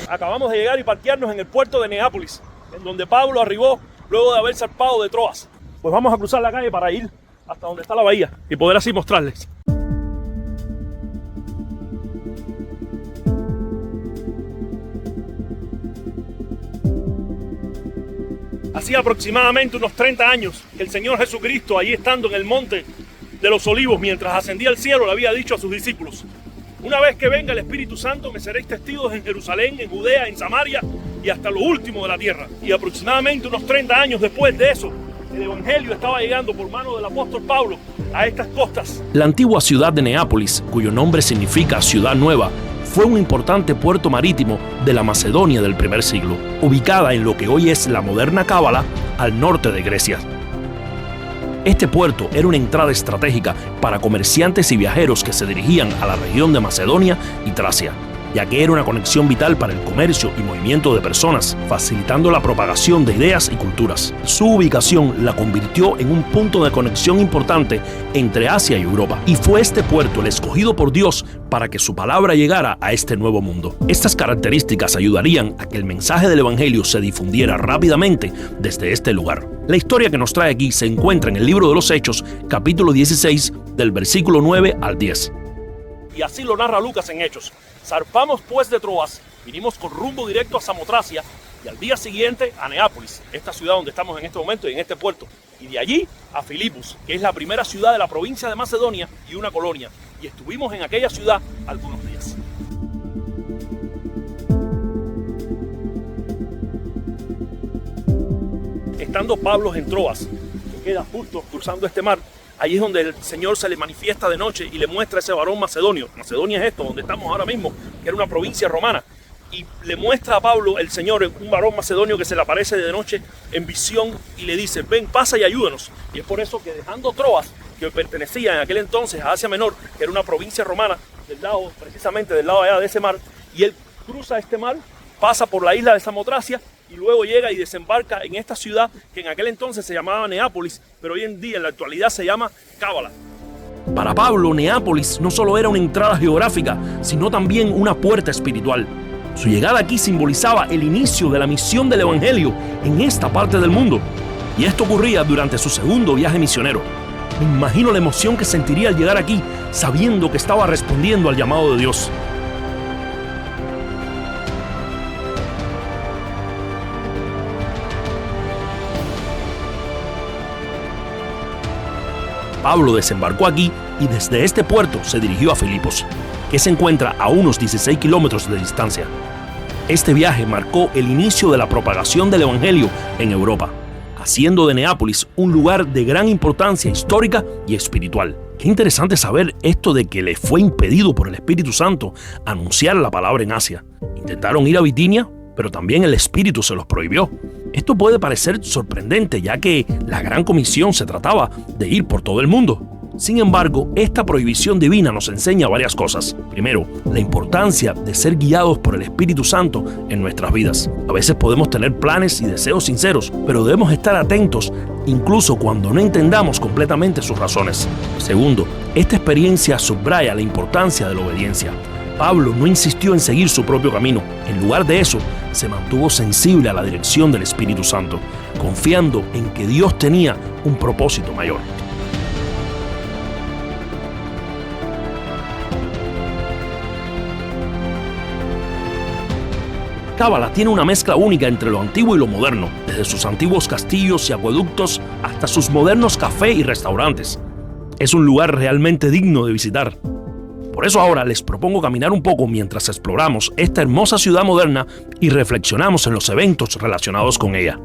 Acabamos de llegar y parquearnos en el puerto de Neápolis, en donde Pablo arribó luego de haber zarpado de Troas. Pues vamos a cruzar la calle para ir hasta donde está la bahía y poder así mostrarles. Hacía aproximadamente unos 30 años que el Señor Jesucristo, allí estando en el monte de los Olivos, mientras ascendía al cielo, le había dicho a sus discípulos: una vez que venga el Espíritu Santo, me seréis testigos en Jerusalén, en Judea, en Samaria y hasta lo último de la tierra. Y aproximadamente unos 30 años después de eso, el Evangelio estaba llegando por mano del apóstol Pablo a estas costas. La antigua ciudad de Neápolis, cuyo nombre significa ciudad nueva, fue un importante puerto marítimo de la Macedonia del primer siglo, ubicada en lo que hoy es la moderna Cábala, al norte de Grecia. Este puerto era una entrada estratégica para comerciantes y viajeros que se dirigían a la región de Macedonia y Tracia, ya que era una conexión vital para el comercio y movimiento de personas, facilitando la propagación de ideas y culturas. Su ubicación la convirtió en un punto de conexión importante entre Asia y Europa, y fue este puerto el escogido por Dios para que su palabra llegara a este nuevo mundo. Estas características ayudarían a que el mensaje del Evangelio se difundiera rápidamente desde este lugar. La historia que nos trae aquí se encuentra en el libro de los Hechos, capítulo 16, del versículo 9 al 10. Y así lo narra Lucas en Hechos. Zarpamos pues de Troas, vinimos con rumbo directo a Samotracia y al día siguiente a Neápolis, esta ciudad donde estamos en este momento y en este puerto. Y de allí a Filipos, que es la primera ciudad de la provincia de Macedonia y una colonia. Y estuvimos en aquella ciudad algunos días. Estando Pablo en Troas, que queda justo cruzando este mar, allí es donde el Señor se le manifiesta de noche y le muestra a ese varón macedonio. Macedonia es esto, donde estamos ahora mismo, que era una provincia romana. Y le muestra a Pablo el Señor, un varón macedonio que se le aparece de noche en visión y le dice: ven, pasa y ayúdanos. Y es por eso que dejando Troas, que pertenecía en aquel entonces a Asia Menor, que era una provincia romana, del lado, precisamente del lado allá de ese mar, y él cruza este mar, pasa por la isla de Samotracia y luego llega y desembarca en esta ciudad que en aquel entonces se llamaba Neápolis, pero hoy en día en la actualidad se llama Cábala. Para Pablo, Neápolis no solo era una entrada geográfica, sino también una puerta espiritual. Su llegada aquí simbolizaba el inicio de la misión del Evangelio en esta parte del mundo. Y esto ocurría durante su segundo viaje misionero. Me imagino la emoción que sentiría al llegar aquí, sabiendo que estaba respondiendo al llamado de Dios. Pablo desembarcó aquí y desde este puerto se dirigió a Filipos, que se encuentra a unos 16 kilómetros de distancia. Este viaje marcó el inicio de la propagación del Evangelio en Europa, haciendo de Neápolis un lugar de gran importancia histórica y espiritual. Qué interesante saber esto de que le fue impedido por el Espíritu Santo anunciar la palabra en Asia. Intentaron ir a Bitinia, pero también el Espíritu se los prohibió. Esto puede parecer sorprendente, ya que la Gran Comisión se trataba de ir por todo el mundo. Sin embargo, esta prohibición divina nos enseña varias cosas. Primero, la importancia de ser guiados por el Espíritu Santo en nuestras vidas. A veces podemos tener planes y deseos sinceros, pero debemos estar atentos incluso cuando no entendamos completamente sus razones. Segundo, esta experiencia subraya la importancia de la obediencia. Pablo no insistió en seguir su propio camino. En lugar de eso, se mantuvo sensible a la dirección del Espíritu Santo, confiando en que Dios tenía un propósito mayor. Cábala tiene una mezcla única entre lo antiguo y lo moderno, desde sus antiguos castillos y acueductos hasta sus modernos cafés y restaurantes. Es un lugar realmente digno de visitar. Por eso ahora les propongo caminar un poco mientras exploramos esta hermosa ciudad moderna y reflexionamos en los eventos relacionados con ella.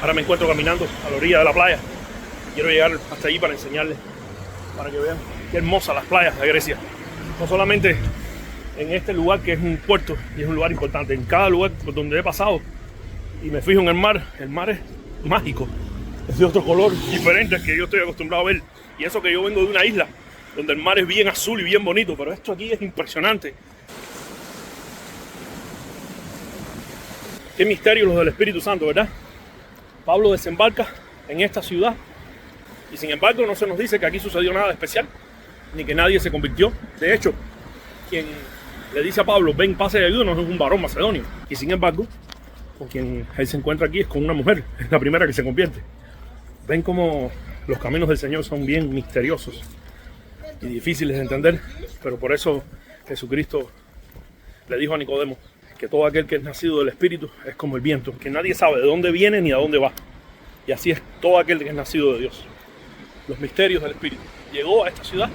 Ahora me encuentro caminando a la orilla de la playa. Quiero llegar hasta allí para enseñarles, para que vean qué hermosas las playas de Grecia. No solamente en este lugar que es un puerto y es un lugar importante, en cada lugar por donde he pasado y me fijo en el mar es mágico. Es de otro color diferente al que yo estoy acostumbrado a ver. Y eso que yo vengo de una isla donde el mar es bien azul y bien bonito, pero esto aquí es impresionante. Qué misterio los del Espíritu Santo, ¿verdad? Pablo desembarca en esta ciudad y sin embargo no se nos dice que aquí sucedió nada especial. ni que nadie se convirtió. De hecho, quien le dice a Pablo, ven, pase y ayúdanos, es un varón macedonio. Y sin embargo, con quien él se encuentra aquí es con una mujer, es la primera que se convierte. Ven cómo los caminos del Señor son bien misteriosos y difíciles de entender, pero por eso Jesucristo le dijo a Nicodemo que todo aquel que es nacido del Espíritu es como el viento, que nadie sabe de dónde viene ni a dónde va. Y así es todo aquel que es nacido de Dios. Los misterios del Espíritu. Llegó a esta ciudad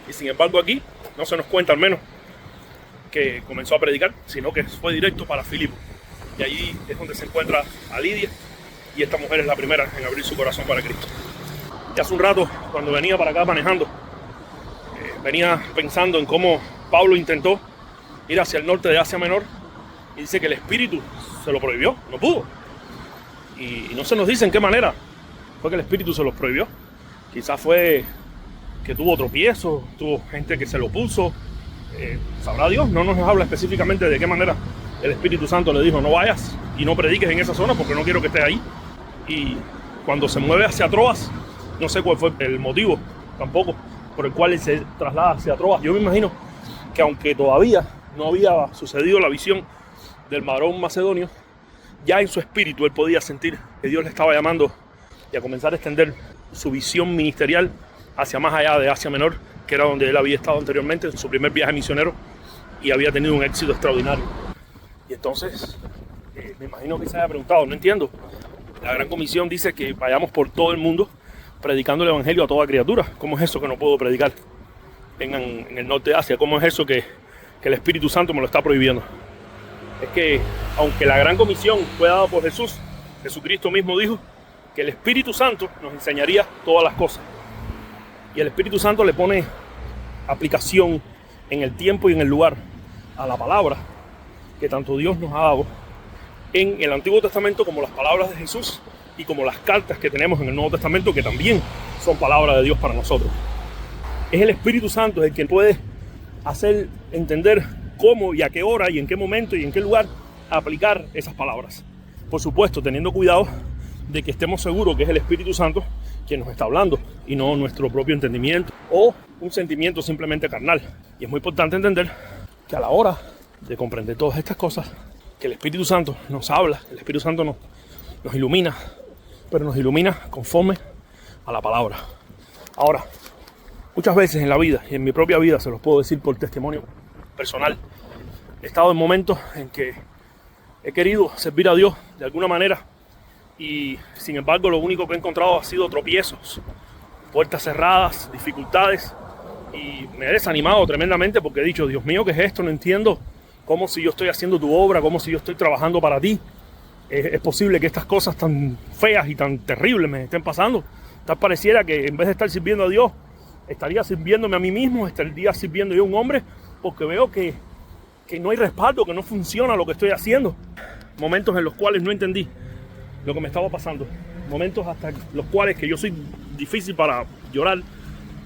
y sin embargo aquí no se nos cuenta al menos que comenzó a predicar, sino que fue directo para Filipo. Y allí es donde se encuentra a Lidia, y esta mujer es la primera en abrir su corazón para Cristo. Y hace un rato, cuando venía para acá manejando, venía pensando en cómo Pablo intentó ir hacia el norte de Asia Menor, y dice que el Espíritu se lo prohibió, no pudo. Y no se nos dice en qué manera fue que el Espíritu se los prohibió. Quizás fue que tuvo tropiezos, tuvo gente que se lo puso, sabrá Dios, no nos habla específicamente de qué manera el Espíritu Santo le dijo, no vayas y no prediques en esa zona porque no quiero que estés ahí. Y cuando se mueve hacia Troas, no sé cuál fue el motivo tampoco por el cual él se traslada hacia Troas. Yo me imagino que aunque todavía no había sucedido la visión del varón macedonio, ya en su espíritu él podía sentir que Dios le estaba llamando y a comenzar a extender su visión ministerial hacia más allá de Asia Menor, que era donde él había estado anteriormente en su primer viaje misionero y había tenido un éxito extraordinario. Y entonces me imagino que se haya preguntado, no entiendo, la Gran Comisión dice que vayamos por todo el mundo predicando el Evangelio a toda criatura. ¿Cómo es eso que no puedo predicar en el norte de Asia? ¿Cómo es eso que el Espíritu Santo me lo está prohibiendo? Es que aunque la Gran Comisión fue dada por Jesús, Jesucristo mismo dijo que el Espíritu Santo nos enseñaría todas las cosas. Y el Espíritu Santo le pone aplicación en el tiempo y en el lugar a la palabra que tanto Dios nos ha dado en el Antiguo Testamento, como las palabras de Jesús y como las cartas que tenemos en el Nuevo Testamento, que también son palabras de Dios para nosotros. Es el Espíritu Santo el que puede hacer entender cómo y a qué hora y en qué momento y en qué lugar aplicar esas palabras. Por supuesto, teniendo cuidado de que estemos seguros que es el Espíritu Santo quien nos está hablando y no nuestro propio entendimiento o un sentimiento simplemente carnal. Y es muy importante entender que a la hora de comprender todas estas cosas, que el Espíritu Santo nos habla, el Espíritu Santo nos ilumina, pero nos ilumina conforme a la palabra. Ahora, muchas veces en la vida y en mi propia vida, se los puedo decir por testimonio personal, he estado en momentos en que he querido servir a Dios de alguna manera y sin embargo lo único que he encontrado ha sido tropiezos, puertas cerradas, dificultades, y me he desanimado tremendamente porque he dicho, Dios mío, ¿qué es esto? No entiendo cómo, si yo estoy haciendo tu obra, cómo si yo estoy trabajando para ti, es posible que estas cosas tan feas y tan terribles me estén pasando. Tal pareciera que en vez de estar sirviendo a Dios, estaría sirviéndome a mí mismo, estaría sirviendo yo a un hombre, porque veo que no hay respaldo, que no funciona lo que estoy haciendo. Momentos en los cuales no entendí lo que me estaba pasando, momentos hasta los cuales que yo soy difícil para llorar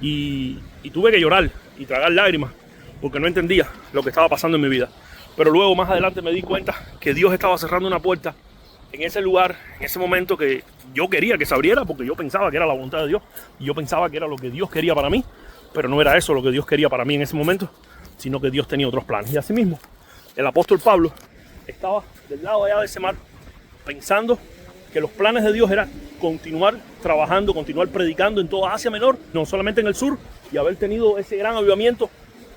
y tuve que llorar y tragar lágrimas porque no entendía lo que estaba pasando en mi vida. Pero luego más adelante me di cuenta que Dios estaba cerrando una puerta en ese lugar, en ese momento que yo quería que se abriera, porque yo pensaba que era la voluntad de Dios y yo pensaba que era lo que Dios quería para mí, pero no era eso lo que Dios quería para mí en ese momento, sino que Dios tenía otros planes. Y así mismo el apóstol Pablo estaba del lado allá de ese mar pensando que los planes de Dios eran continuar trabajando, continuar predicando en toda Asia Menor, no solamente en el sur, y haber tenido ese gran avivamiento,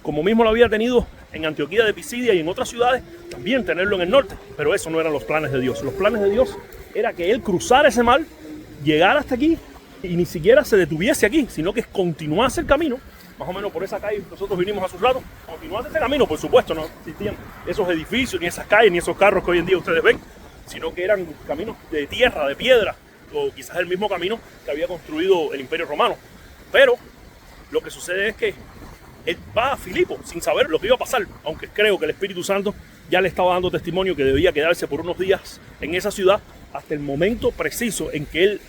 como mismo lo había tenido en Antioquía de Pisidia y en otras ciudades, también tenerlo en el norte. Pero eso no eran los planes de Dios. Los planes de Dios era que él cruzara ese mar, llegara hasta aquí y ni siquiera se detuviese aquí, sino que continuase el camino, más o menos por esa calle. Nosotros vinimos a su rato, continuase ese camino, por supuesto, no existían esos edificios, ni esas calles, ni esos carros que hoy en día ustedes ven, sino que eran caminos de tierra, de piedra, o quizás el mismo camino que había construido el Imperio Romano. Pero lo que sucede es que él va a Filipo sin saber lo que iba a pasar, aunque creo que el Espíritu Santo ya le estaba dando testimonio que debía quedarse por unos días en esa ciudad hasta el momento preciso en que él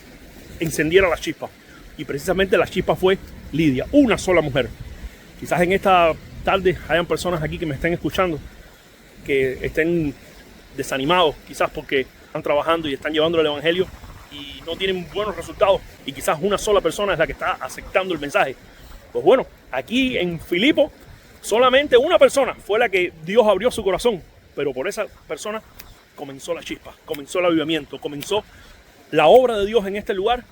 encendiera la chispa. Y precisamente la chispa fue Lidia, una sola mujer. Quizás en esta tarde hayan personas aquí que me estén escuchando que estén desanimados, quizás porque están trabajando y están llevando el Evangelio y no tienen buenos resultados, y quizás una sola persona es la que está aceptando el mensaje. Pues bueno, aquí en Filipo solamente una persona fue la que Dios abrió su corazón, pero por esa persona comenzó la chispa, comenzó el avivamiento, comenzó la obra de Dios en este lugar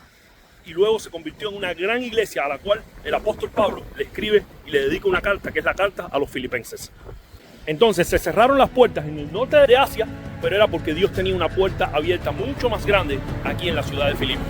y luego se convirtió en una gran iglesia a la cual el apóstol Pablo le escribe y le dedica una carta, que es la carta a los filipenses. Entonces se cerraron las puertas en el norte de Asia, pero era porque Dios tenía una puerta abierta mucho más grande aquí en la ciudad de Filipo.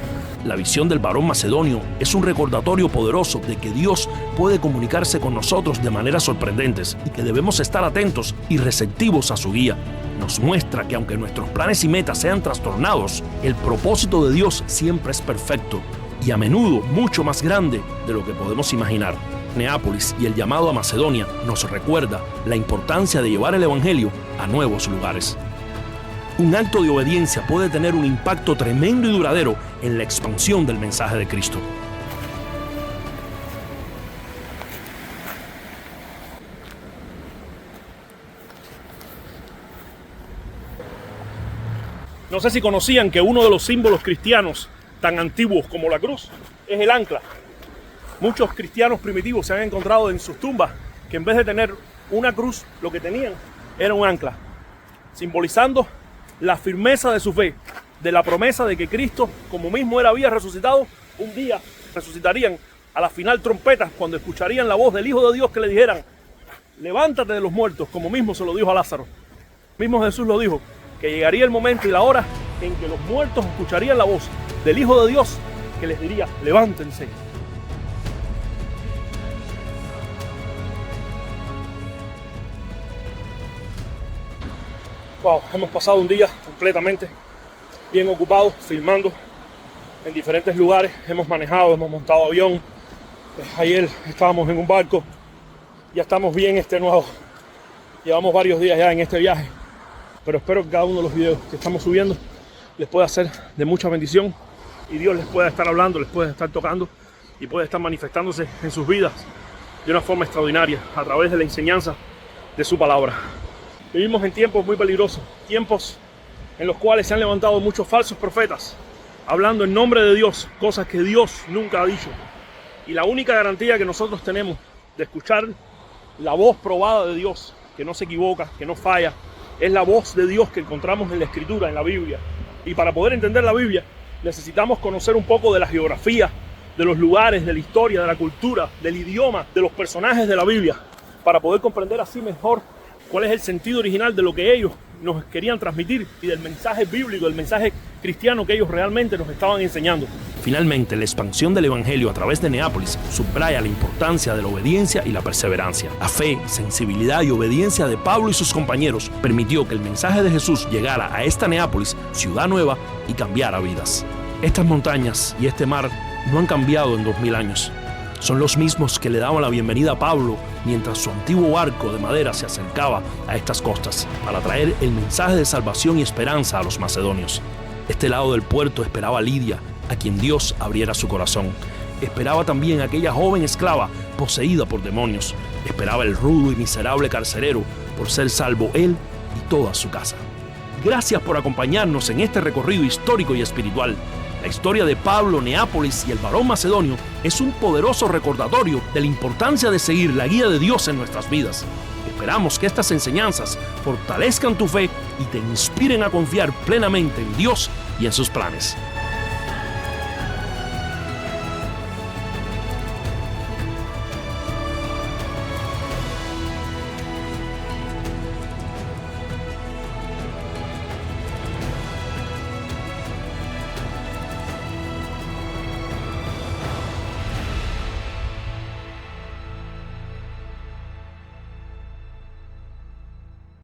La visión del varón macedonio es un recordatorio poderoso de que Dios puede comunicarse con nosotros de maneras sorprendentes y que debemos estar atentos y receptivos a su guía. Nos muestra que aunque nuestros planes y metas sean trastornados, el propósito de Dios siempre es perfecto y a menudo mucho más grande de lo que podemos imaginar. Neápolis y el llamado a Macedonia nos recuerda la importancia de llevar el evangelio a nuevos lugares. Un acto de obediencia puede tener un impacto tremendo y duradero en la expansión del mensaje de Cristo. No sé si conocían que uno de los símbolos cristianos tan antiguos como la cruz es el ancla. Muchos cristianos primitivos se han encontrado en sus tumbas que en vez de tener una cruz, lo que tenían era un ancla, simbolizando la firmeza de su fe, de la promesa de que Cristo, como mismo él había resucitado, un día resucitarían a la final trompeta cuando escucharían la voz del Hijo de Dios que le dijeran: levántate de los muertos, como mismo se lo dijo a Lázaro. Mismo Jesús lo dijo, que llegaría el momento y la hora en que los muertos escucharían la voz del Hijo de Dios que les diría: levántense. Wow, hemos pasado un día completamente bien ocupado, filmando en diferentes lugares. Hemos manejado, hemos montado avión. Ayer estábamos en un barco. Ya estamos bien extenuados. Llevamos varios días ya en este viaje. Pero espero que cada uno de los videos que estamos subiendo les pueda ser de mucha bendición. Y Dios les pueda estar hablando, les pueda estar tocando y pueda estar manifestándose en sus vidas de una forma extraordinaria a través de la enseñanza de su palabra. Vivimos en tiempos muy peligrosos, tiempos en los cuales se han levantado muchos falsos profetas, hablando en nombre de Dios, cosas que Dios nunca ha dicho. Y la única garantía que nosotros tenemos de escuchar la voz probada de Dios, que no se equivoca, que no falla, es la voz de Dios que encontramos en la Escritura, en la Biblia. Y para poder entender la Biblia, necesitamos conocer un poco de la geografía, de los lugares, de la historia, de la cultura, del idioma, de los personajes de la Biblia, para poder comprender así mejor cuál es el sentido original de lo que ellos nos querían transmitir y del mensaje bíblico, del mensaje cristiano que ellos realmente nos estaban enseñando. Finalmente, la expansión del evangelio a través de Neápolis subraya la importancia de la obediencia y la perseverancia. La fe, sensibilidad y obediencia de Pablo y sus compañeros permitió que el mensaje de Jesús llegara a esta Neápolis, ciudad nueva, y cambiara vidas. Estas montañas y este mar no han cambiado en 2000 años. Son los mismos que le daban la bienvenida a Pablo mientras su antiguo barco de madera se acercaba a estas costas para traer el mensaje de salvación y esperanza a los macedonios. Este lado del puerto esperaba a Lidia, a quien Dios abriera su corazón. Esperaba también a aquella joven esclava poseída por demonios. Esperaba el rudo y miserable carcelero por ser salvo él y toda su casa. Gracias por acompañarnos en este recorrido histórico y espiritual. La historia de Pablo, Neápolis y el varón macedonio es un poderoso recordatorio de la importancia de seguir la guía de Dios en nuestras vidas. Esperamos que estas enseñanzas fortalezcan tu fe y te inspiren a confiar plenamente en Dios y en sus planes.